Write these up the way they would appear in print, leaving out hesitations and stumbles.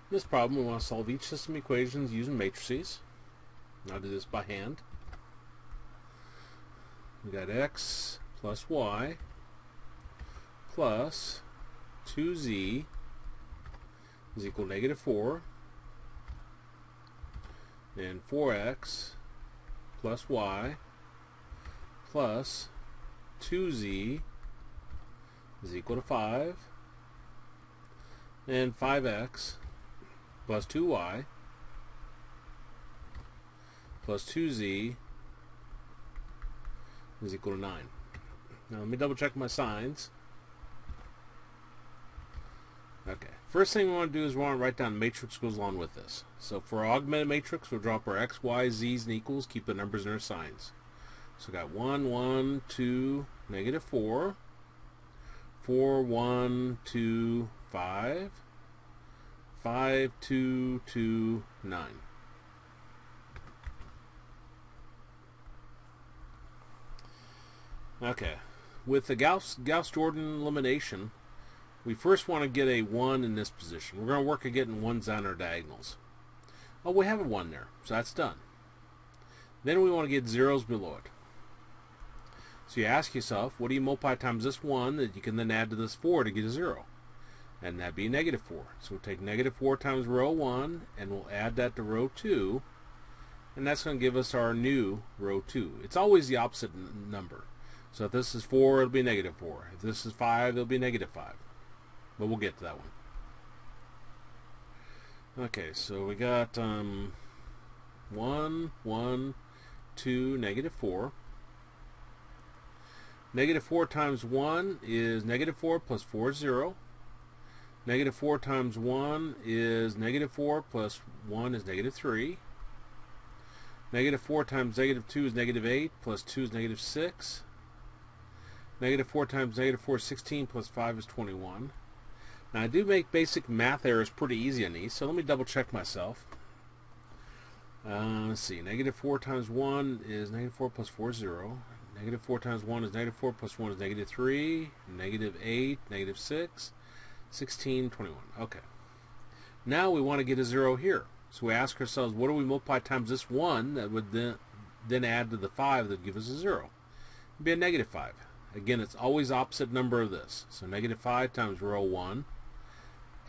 In this problem, we want to solve each system equations using matrices. I'll do this by hand. We got x plus y plus 2z is equal to negative 4, and 4x plus y plus 2z is equal to 5, and 5x plus 2y plus 2z is equal to 9. Now let me double check my signs. Okay, first thing we want to do is we want to write down a matrix goes along with this. So for our augmented matrix, we'll drop our x, y, z's and equals, keep the numbers in our signs. So we got 1, 1, 2, negative 4, 4, 1, 2, 5, 5, 2, 2, 9. Okay, with the Gauss-Jordan elimination, we first want to get a 1 in this position. We're going to work at getting 1s on our diagonals. Oh, we have a 1 there, so that's done. Then we want to get 0s below it. So you ask yourself, what do you multiply times this 1 that you can then add to this 4 to get a 0? And that'd be negative 4. So we'll take negative 4 times row 1, and we'll add that to row 2, and that's going to give us our new row 2. It's always the opposite number. So if this is 4, it'll be negative 4. If this is 5, it'll be negative 5. But we'll get to that one. Okay, so we got 1, 1, 2, negative 4. Negative 4 times 1 is negative 4 plus 4 is 0. Negative 4 times 1 is negative 4 plus 1 is negative 3. Negative 4 times negative 2 is negative 8 plus 2 is negative 6. Negative 4 times negative 4 is 16 plus 5 is 21. Now I do make basic math errors pretty easy on these, so let me double check myself. Let's see, negative 4 times 1 is negative 4 plus 4 is 0. Negative 4 times 1 is negative 4 plus 1 is negative 3. Negative 8, negative 6, 16, 21. Okay. Now we want to get a 0 here. So we ask ourselves, what do we multiply times this 1 that would then add to the 5 that would give us a 0? It would be a negative 5. Again, it's always opposite number of this. So negative 5 times row 1,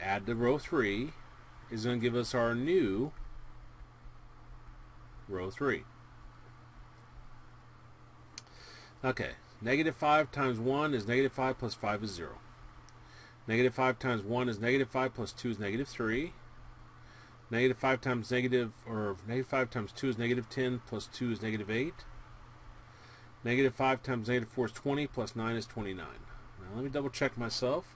add to row 3, is going to give us our new row 3. Okay, negative 5 times 1 is negative 5 plus 5 is 0. Negative 5 times 1 is negative 5 plus 2 is negative 3. Negative 5 times negative 2 is negative 10 plus 2 is negative 8. Negative 5 times negative 4 is 20 plus 9 is 29. Now let me double check myself.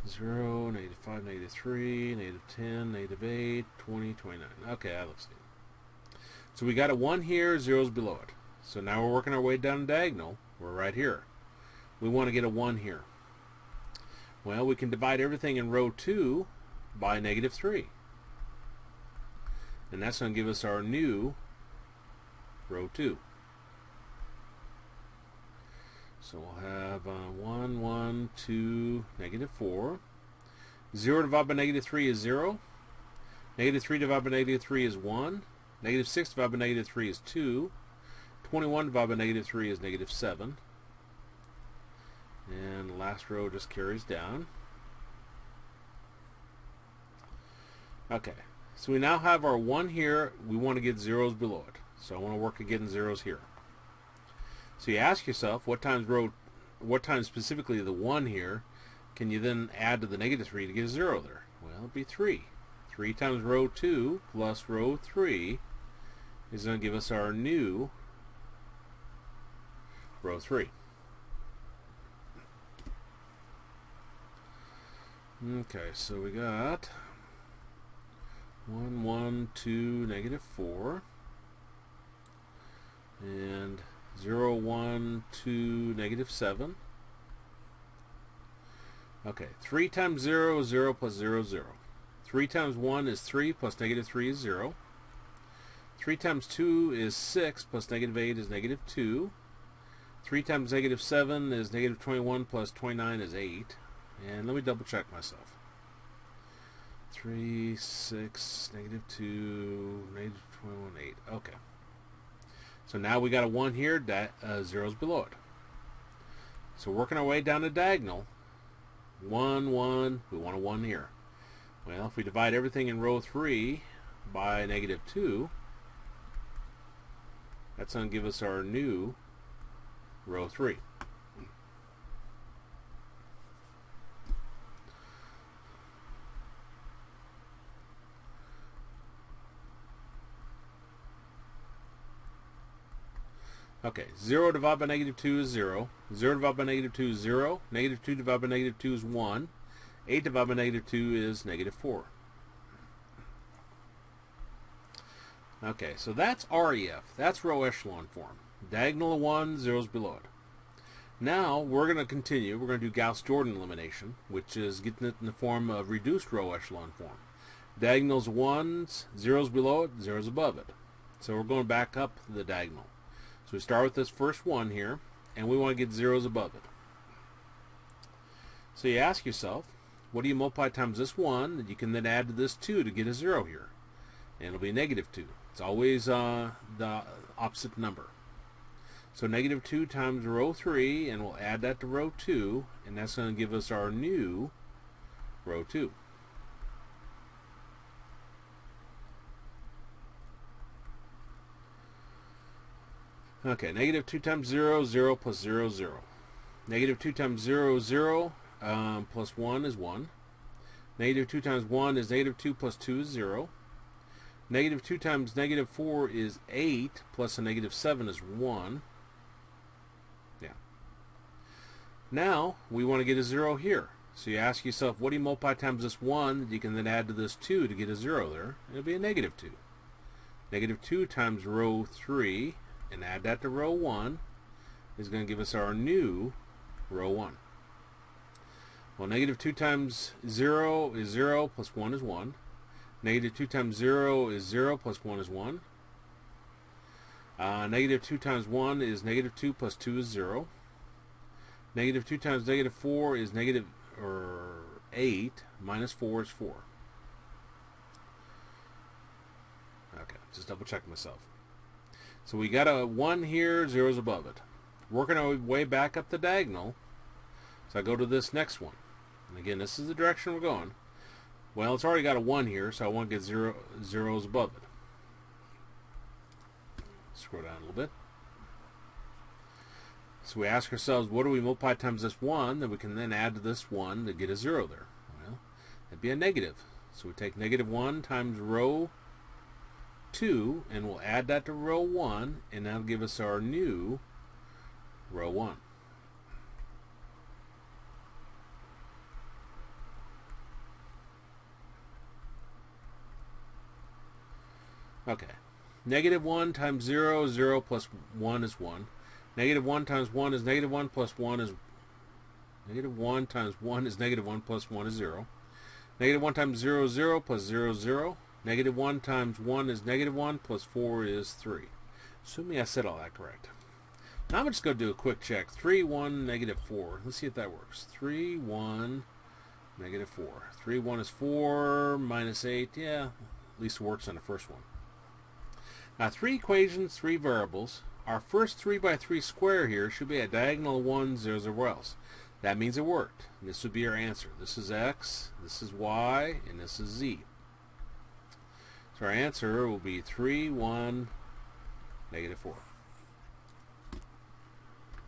0, negative 5, negative 3, negative 10, negative 8, 20, 29. Okay, that looks good. So we got a 1 here, 0's below it. So now we're working our way down the diagonal. We're right here. We want to get a 1 here. Well, we can divide everything in row 2 by negative 3. And that's going to give us our new row 2. So we'll have 1, 1, 2, negative 4. 0 divided by negative 3 is 0. Negative 3 divided by negative 3 is 1. Negative 6 divided by negative 3 is 2. 21 divided by negative 3 is negative 7. And the last row just carries down. Okay, so we now have our 1 here. We want to get 0s below it. So I want to work at getting 0s here. So you ask yourself, what times specifically the 1 here can you then add to the negative 3 to get a 0 there? Well, it'd be 3. 3 times row 2 plus row 3 is going to give us our new row 3. Okay, so we got 1, 1, 2, negative 4, and 0, 1, 2, negative 7. Okay, 3 times 0 is 0 plus 0 is 0. 3 times 1 is 3 plus negative 3 is 0. 3 times 2 is 6 plus negative 8 is negative 2. 3 times negative 7 is negative 21 plus 29 is 8. And let me double check myself. 3, 6, negative 2, negative 21, 8. Okay. So now we got a 1 here, that zero's below it. So working our way down the diagonal, 1, 1, we want a 1 here. Well, if we divide everything in row 3 by negative 2, that's going to give us our new row 3. Okay, 0 divided by negative 2 is 0. 0 divided by negative 2 is 0. Negative 2 divided by negative 2 is 1. 8 divided by negative 2 is negative 4. Okay, so that's REF. That's row echelon form. Diagonal of 1, zeros below it. Now, we're going to continue. We're going to do Gauss-Jordan elimination, which is getting it in the form of reduced row echelon form. Diagonals of 1s, zeros below it, zeros above it. So we're going back up the diagonal. So we start with this first 1 here, and we want to get zeros above it. So you ask yourself, what do you multiply times this 1 that you can then add to this 2 to get a 0 here? And it'll be negative 2. It's always the opposite number. So negative 2 times row 3, and we'll add that to row 2, and that's going to give us our new row 2. Okay, negative 2 times 0, 0 plus 0, 0. Negative 2 times 0, 0, plus 1 is 1. Negative 2 times 1 is negative 2 plus 2 is 0. Negative 2 times negative 4 is 8, plus a negative 7 is 1. Yeah. Now, we want to get a 0 here. So you ask yourself, what do you multiply times this 1 that you can then add to this 2 to get a 0 there? It'll be a negative 2. Negative 2 times row 3, and add that to row 1, is going to give us our new row 1. Well, negative 2 times 0 is 0, plus 1 is 1. Negative 2 times 0 is 0, plus 1 is 1. Negative 2 times 1 is negative 2, plus 2 is 0. Negative 2 times negative 4 is negative 8, minus 4 is 4. Okay, just double check myself. So we got a 1 here, zeros above it. Working our way back up the diagonal, so I go to this next one. And again, this is the direction we're going. Well, it's already got a 1 here, so I want to get zeros above it. Scroll down a little bit. So we ask ourselves, what do we multiply times this 1 that we can then add to this 1 to get a 0 there? Well, that'd be a negative. So we take negative 1 times row 2, and we'll add that to row 1, and that'll give us our new row 1. Okay. Negative 1 times 0, 0 plus 1 is 1. Negative 1 times 1 is negative 1 plus 1 is... Negative 1 times 1 is negative 1 plus 1 is 0. Negative 1 times 0 is 0 plus 0 is 0. Negative 1 times 1 is negative 1 plus 4 is 3. Assuming I said all that correct. Now I'm just going to do a quick check. 3, 1, negative 4. Let's see if that works. 3, 1, negative 4. 3, 1 is 4, minus 8. Yeah, at least it works on the first one. Now 3 equations, 3 variables. Our first 3 by 3 square here should be a diagonal of 1, 0, 0 else. That means it worked. And this would be our answer. This is x, this is y, and this is z. So our answer will be 3, 1, negative 4.